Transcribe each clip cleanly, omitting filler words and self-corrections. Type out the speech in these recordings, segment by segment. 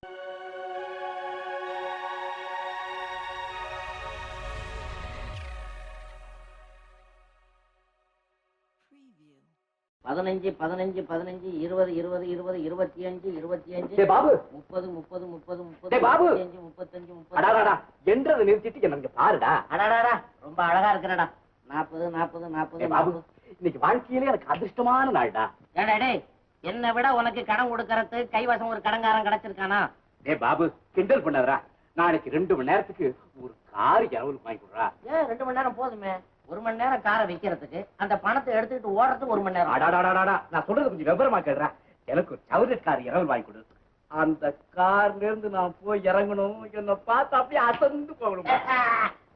15 15 15 20 20 20 25 25 பாபு 30 30 30 30 35 35 என்றதை நிறுத்திட்டு என்ன பாருடா. அடாடாடா ரொம்ப அழகா இருக்கிறடா. 40 40 40 பாபு இன்னைக்கு வாழ்க்கையிலே எனக்கு அதிர்ஷ்டமான நாள்டா. ஏடா டேய், என்னை விட உனக்கு கடன் கொடுக்கறது கைவசம் ஒரு கடன்காரன் கிடைச்சிருக்கானா? பாபு கிண்டல் பண்ணாதடா. நாளைக்கு 2 மணி நேரத்துக்கு ஒரு கார் இரவலுக்கு வாங்கி கொடுறா. ஏன் 2 மணி நேரம் போதுமே? 1 மணி நேரம் காரை வைக்கிறதுக்கு, அந்த பணத்தை எடுத்துக்கிட்டு ஓடுறதுக்கு 1 மணி நேரம். அடாடாடாடா, நான் சொல்றது கொஞ்சம் விவரமா கேடுறா. எனக்கு ஒரு சவுரட் கார் இரவல் வாங்கி கொடு. அந்த கார்ல இருந்து நான் போய் இறங்கணும். என்ன பார்த்து அப்படியே அசந்து போகணும்.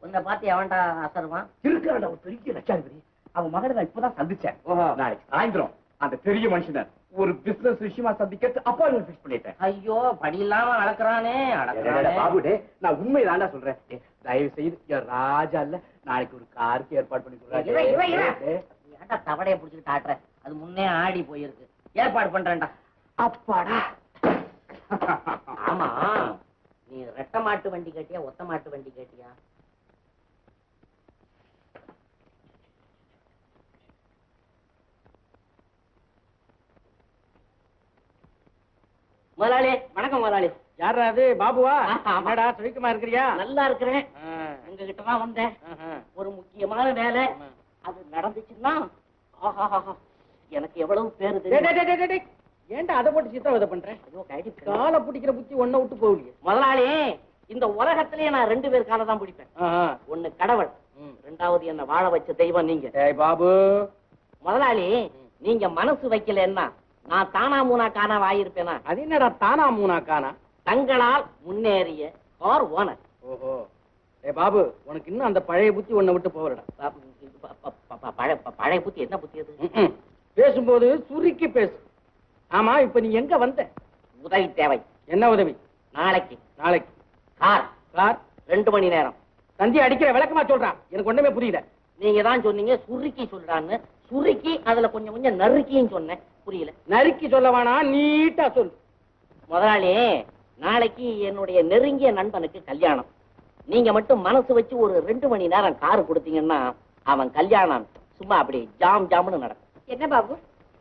உன்னை பார்த்து எவன்டா அசருவான்? இருக்கிறான் ஒரு பெரிய லட்சாதிபதி. அவன் மகளை நான் இப்பதான் சந்திச்சேன். நாளைக்கு சாயந்தரம் அந்த பெரிய மனுஷனை ஒரு பிசினஸ் விஷயமா சந்திக்கிறது அப்பாயின்மெண்ட் ஃபிக்ஸ் பண்ணிட்டேன். ஐயோ, படி இல்லாம அளக்குறானே. பாபுடே, நான் உண்மைதான்டா சொல்றேன். தயவு செய்து ராஜா இல்ல, நாளைக்கு ஒரு காருக்கு ஏற்பாடு பண்ணி கொடுறேன். ஏன்டா தவடையை பிடிச்சிட்டு ஆட்டுற? அது முன்னே ஆடி போயிருக்கு. ஏற்பாடு பண்றேன்டா. அப்பாடா. ஆமா, நீ ரெட்டை மாட்டு வண்டி கேட்டியா ஒத்த மாட்டு வண்டி கேட்டியா? முதலாளி வணக்கம். முதலாளி யாரா அது? பாபுவா? என்னடா சுவிக்கமா இருக்கிறியா? நல்லா இருக்கிறேன். உங்ககிட்ட தான் வந்தேன். ஒரு முக்கியமான வேலை. அது நடந்துச்சுன்னா எனக்கு எவ்வளவு பேரு. ஏன்டா அதை போட்டு சித்திரவதை பண்றேன்? காலை பிடிக்கிற புத்தி ஒன்ன விட்டு போகலையே. முதலாளி, இந்த உலகத்திலேயே நான் 2 பேர் காலை தான் பிடிப்பேன். ஒண்ணு கடவுள், 2வது என்ன வாழ வச்ச தெய்வம் நீங்க. பாபு முதலாளி, நீங்க மனசு வைக்கலன்னா நான் தானா மூணா காணா வாயிருப்பேனா? அது என்னடா தானா மூணா காணா? தங்களால் முன்னேறிய கார் ஓனர். ஓஹோ. பாபு, உனக்கு இன்னும் அந்த பழைய புத்தி ஒன்ன விட்டு போகலடா. பழைய புத்தி என்ன புத்தி அது? பேசும்போது சுருக்கி பேசு. ஆமா, இப்ப நீ எங்க வந்த? உதவி தேவை. என்ன உதவி? நாளைக்கு கார் 2 மணி நேரம். தந்தி அடிக்கிற விளக்கமா சொல்றான். எனக்கு ஒண்ணுமே புரியல. நீங்க தான் சொன்னீங்க சுருக்கி சொல்றான்னு. சுருக்கி அதுல கொஞ்சம் கொஞ்சம் நறுக்கின்னு சொன்னேன். புரியல. நறுக்கி சொல்ல வேணாம், நீட்டா சொல்லு. முதலாளி, நாளைக்கு என்னுடைய நெருங்கிய நண்பனுக்கு கல்யாணம். நீங்க மட்டும் மனசு வச்சு ஒரு 2 மணி நேரம் காரு கொடுத்தீங்கன்னா அவன் கல்யாணம் சும்மா அப்படி ஜாம் ஜாம்னு நடக்கும். என்ன பாபு,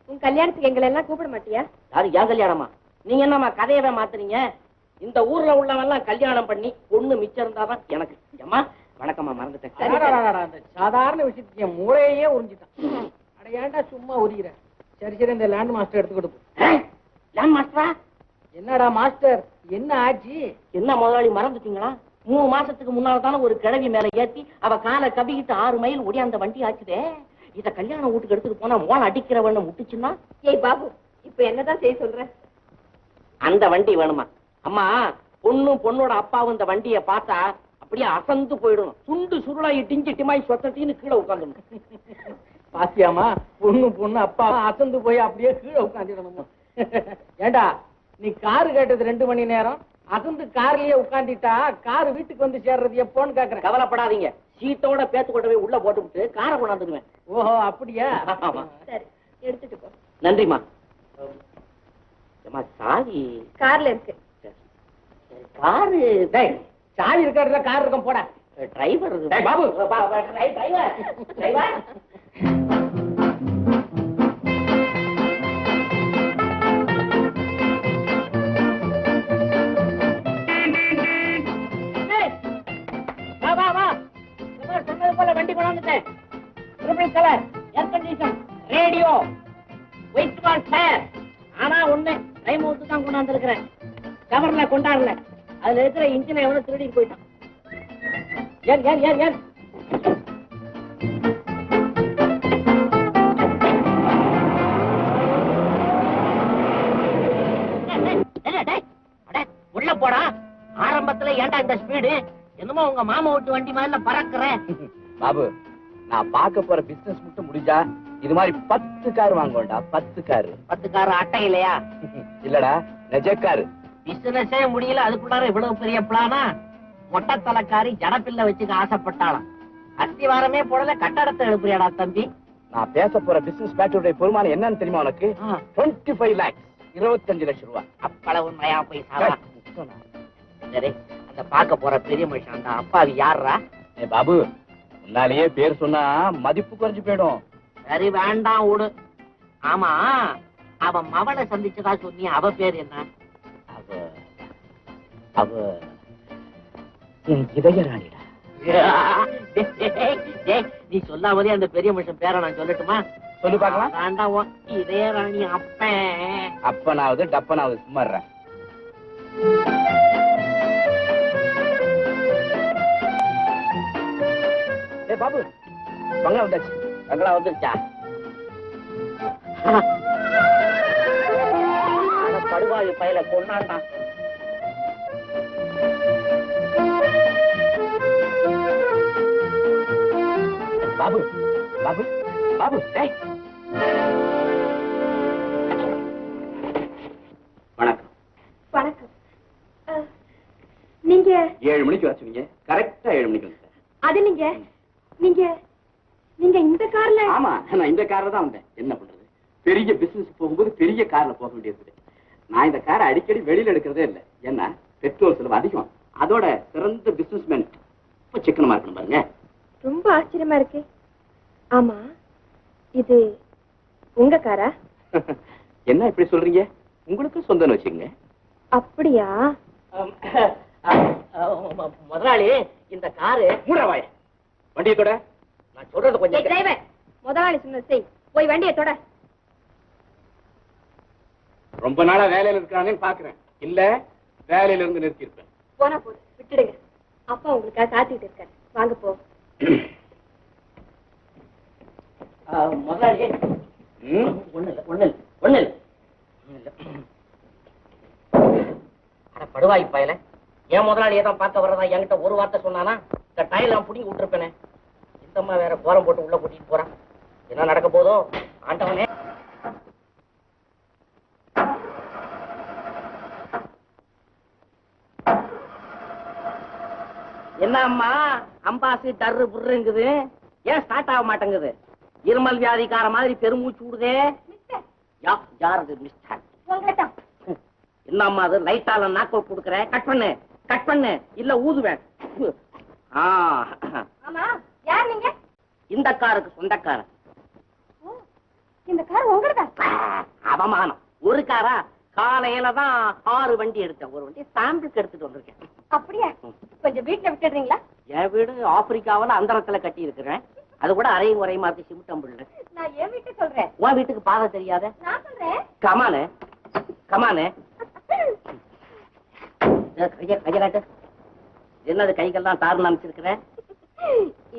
உன் கல்யாணத்துக்கு எங்களை எல்லாம் கூப்பிட மாட்டியா? யாரு? ஏன் கல்யாணமா? நீங்க என்னமா கதையவே மாத்துறீங்க? இந்த ஊர்ல உள்ளவெல்லாம் கல்யாணம் பண்ணி பொண்ணு மிச்சம் இருந்தாதான் எனக்கு. அம்மா வணக்கம்மா, மறந்துட்டேன். சாதாரண விஷயத்துக்கு என் மூளையே உறிஞ்சிட்டான். அட ஏன்டா சும்மா உரிகிற? சரி சரி, இந்த லேண்ட் மாஸ்டர் எடுத்து கொடுப்போம். லேண்ட் மாஸ்டரா? என்னடா மாஸ்டர், என்ன ஆச்சு? என்ன முதலாளி மறந்துட்டீங்களா? 3 மாசத்துக்கு முன்னால தானே ஒரு கிழவி மேல ஏத்தி அவ காலை கவிக்கிட்டு 6 மைல் ஓடி அந்த வண்டி ஆச்சுதே. இத கல்யாண வீட்டுக்கு எடுத்துட்டு போனா மோள அடிக்கிறவண்ண முட்டுச்சுன்னா? ஏய் பாபு, இப்ப என்னதான் செய்ய சொல்ற? அந்த வண்டி வேணுமா? அம்மா, பொண்ணோட அப்பாவும் இந்த வண்டியை பார்த்தா அப்படியே அசந்து போயிடும். சுண்டு சுருளாயி டிஞ்சி டிமாய் சொத்தட்டின்னு கீழே உட்காந்துடும். பாத்தியாமா, பொண்ணு அப்பா அசந்து போய் அப்படியே கீழே உட்காந்துடணுமா? ஏண்டா, நீ காரு கேட்டது 2 மணி நேரம், அசந்து கார்லயே உட்காந்துட்டா காரு வீட்டுக்கு வந்து சேர்றது எப்போன்னு கேக்குறேன். கவலைப்படாதீங்க, சீட்டோட பேத்து கொண்டு போய் உள்ள போட்டுவிட்டு காரை கொண்டாந்துடுவேன். ஓஹோ, அப்படியா? சரி, எடுத்துட்டு போ. நன்றிமா. சாவி கார்ல இருக்கு. காரு சாவி இருக்காருல, கார் இருக்கும் போட. டிரைவர் பாபு, டிரைவர் வண்டி கொண்டாந்துட்டேன். Colour, air condition, radio, white wash tyre. ஆனா ஒண்ணு, டைம் ஊத்து தான் கொண்டாந்து இருக்கிறேன். கவர்ல கொண்டாடல. அதுல இருக்கிற இன்ஜினை எவ்வளவு திருடிட்டு போயிட்டான். ஏன் ஏன் ஏன் ஏன் உள்ள போடா. ஆரம்பத்துல ஏன்டா இந்த ஸ்பீடு? என்னமோ உங்க மாமா விட்டு வண்டி மேல பறக்குறேன். பாபு, நான் பார்க்க போற பிசினஸ் மட்டும் முடிஞ்சா இது மாதிரி 10 கார் வாங்குவேன்டா. 10 கார். 10 கார் அட்டை இல்லையா? இல்லடா, நெஜ கார். பிசினஸே முடியல, அதுக்குள்ளார இவ்வளவு பெரிய பிளானா? மொட்டை தலைக்காரி ஜடப்பில்ல வச்சுக்க ஆசைப்பட்டாளாம். அஸ்திவாரமே போடல, கட்டடத்தை எழுப்புறியாடா தம்பி? நான் பேச போற பிசினஸ் பேட்டரியோட பெருமானம் என்னன்னு தெரியுமா உனக்கு? 25 lakhs, 25 லட்சம் ரூபாய். அப்பள உண்மையா போய் சாவா. கஷ்டம். சரி, அந்த பார்க்க போற பெரிய மனுஷன் அந்த அப்பாவி யாரா? ஏ பாபு, முன்னாலேயே பேர் சொன்னா மதிப்பு குறைஞ்சு போயிடும். சரி வேண்டாம் விடு. ஆமா, அவன் மவளை சந்திச்சதா சொன்னி, அவ பேர் என்ன? அவ அவ என் இதயராணிடா. நீ சொல்லாமலே அந்த பெரிய மனுஷன் பேரை நான் சொல்லட்டுமா? சொல்லு பார்க்கலாம். வேண்டாம், இதய ராணி அப்பன். அப்பனாவது டப்பனாவது சும்மாடுற. ஏ பாபு, பங்களா வந்தாச்சு. பங்களா வந்துருச்சா? படுவாயு பயில கொண்டாண்டான். பாபு பாபு பாபு, வணக்கம். வணக்கம். நீங்க 7 மணிக்கு வர சொன்னீங்க, கரெக்டா 7 மணிக்கு வந்து. அது நீங்க நீங்க நீங்க இந்த கார்ல? ஆமா, நான் இந்த கார்ல தான் வந்தேன். என்ன பண்றது, பெரிய பிசினஸ் போகும்போது பெரிய கார்ல போக வேண்டியது. நான் இந்த காரை அடிக்கடி வெளியில எடுக்கிறதே இல்லை. ஏன்னா பெட்ரோல் செலவு அதிகம். அதோட சிறந்த பிசினஸ்மேன் இப்ப சிக்கனமா இருக்கணும் பாருங்க. ரொம்ப ஆச்சரியமா இருக்கு. ஆமா, இது உங்க காரா? என்ன இப்படி சொல்றீங்க? உங்களுக்கு சொந்தம்னு வச்சுங்க. அப்படியா? முதலாளி, இந்த காரு மூடவாய வண்டியை தொட. நான் சொல்றது கொஞ்சம் டிரைவர், முதலாளி சொன்னது செய். போய் வண்டியை தொட. ரொம்ப நாளா வேலையில இருக்காங்கன்னு பாக்குறேன். இல்ல வேலையில இருந்து நிறுத்தி இருப்பேன். போனா போது விட்டுடுங்க. அப்பா உங்களுக்காக காத்துக்கிட்டு இருக்காரு. வாங்க போ. முதலாளி, ஒண்ணு படுவாய் பயல, என் முதலாளியை தான் பார்க்க வர்றதா என்கிட்ட ஒரு வார்த்தை சொன்னானா இந்த டைல நான் புடிங்கி விட்டுருப்பேனே. இந்தம்மா வேற கோரம் போட்டு உள்ள கூட்டிட்டு போறான். என்ன நடக்க போதோ ஆண்டவனே. என்ன அம்மா அம்பாசி டர்ரு புர்ருங்குது, ஏன் ஸ்டார்ட் ஆக மாட்டேங்குது? இருமல் வியாதிக்கார மாதிரி பெருமூச்சு விடுதே. யாரு மிஸ்டர்? என்ன அம்மா அது லைட்டால நாக்கோல் கொடுக்குற? கட் பண்ணு, கட் பண்ணு, இல்ல ஊதுவேன். ஆமா, யார் நீங்க? இந்த காருக்கு சொந்தக்காரன். இந்த கார் உங்களதா? அவமானம். ஒரு காரா? காலையில தான் 6 வண்டி எடுத்தேன். ஒரு வண்டி சாம்பிளுக்கு எடுத்துட்டு வந்திருக்கேன். அப்படியா? கொஞ்சம் வீட்டுல விட்டுடுறீங்களா? என் வீடு ஆப்பிரிக்காவில அந்தரத்துல கட்டி இருக்கிறேன். அது கூட அரையும் குறையுமா இருக்கு, சிமிட்டம்புள்ள. நான் என் வீட்டு சொல்றேன். உன் வீட்டுக்கு பாதை தெரியாத? நான் சொல்றேன். கமானு கமானு. கையலாட்டு. என்னது கைகள்லாம் தாறு நினைச்சிருக்கிறேன்?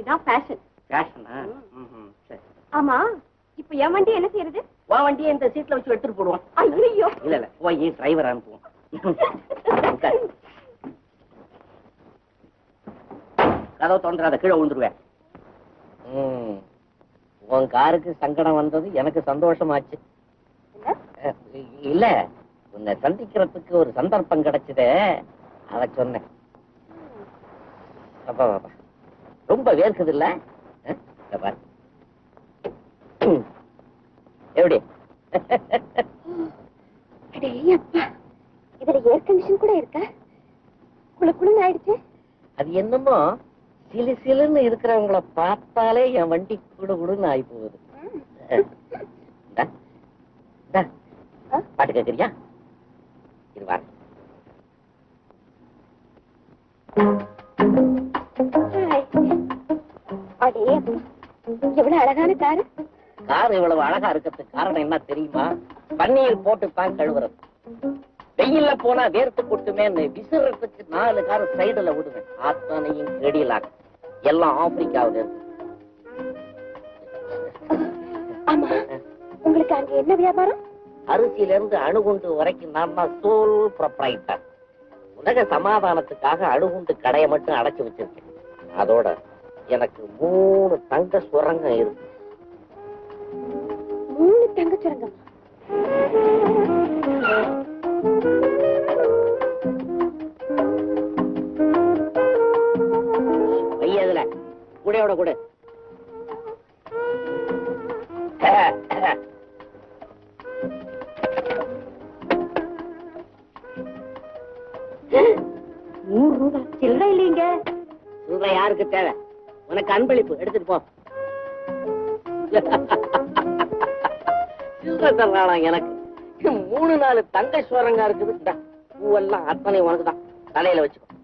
இதான் ஃபேஷன். ஃபேஷனா? சரி. ஆமா, இப்ப என் வண்டி என்ன செய்யறது? உன் வண்டியை இந்த சீட்ல வச்சு எடுத்துட்டு போடுவோம். ஐயோ, இல்ல இல்ல, போய் டிரைவர் அனுப்புவோம். கதவை தோன்றாத, கீழே விழுந்துருவேன். உன் காருக்கு சங்கடம் வந்தது எனக்கு சந்தோஷமாச்சு. இல்ல, உன்னை சந்திக்கிறதுக்கு ஒரு சந்தர்ப்பம் கிடைச்சதே, அத சொன்னேன். அப்பா பாப்பா, ரொம்ப வேர்க்குது இல்ல? எப்படி? இதுல ஏர் கண்டிஷன் கூட இருக்கா? குளுக்குளுன்னு ஆயிடுச்சு. அது என்னமோ சிலு சிலுன்னு இருக்கிறவங்கள பார்த்தாலே என் வண்டி கூட கூடன்னு ஆகி போகுது. பாட்டு கேட்கறியா? இருவாரு. எவ்வளவு அழகான காரு. கார் இவ்வளவு அழகா இருக்கிறதுக்கு காரணம் என்ன தெரியுமா? பன்னீர் போட்டு தான் கழுவுறது. வெயில்ல போனா வேர்த்து கொட்டுமேன்னு விசிறதுக்கு 4 கார் சைடுல விடுவேன். அத்தனையும் கெடியலாக எல்லாம் ஆப்பிரிக்காவில இருக்கு. ஆமா, உங்களுக்கு அங்க என்ன வியாபாரம்? அரிசியில இருந்து அணுகுண்டு வரைக்கும் நான் தான் சோல் ப்ரொப்ரைட்டர். உலக சமாதானத்துக்காக அணுகுண்டு கடையை மட்டும் அடைச்சு வச்சிருக்கேன். அதோட எனக்கு 3 தங்க சுரங்கம் இருக்கு. 3 தங்க சுரங்கமா? வையதுல கூடையோட கூட 100 ரூபாய் சில்லறை இல்லைங்க. சொல்ற யாருக்கு தேவை? உனக்கு அன்பளிப்பு எடுத்துட்டு போ. சில்லறை தர்றானா எனக்கு? 3-4 தங்க சோரங்கா இருக்குது. பூவெல்லாம் அத்தனை உனக்கு தான். தலையில வச்சுக்கோ.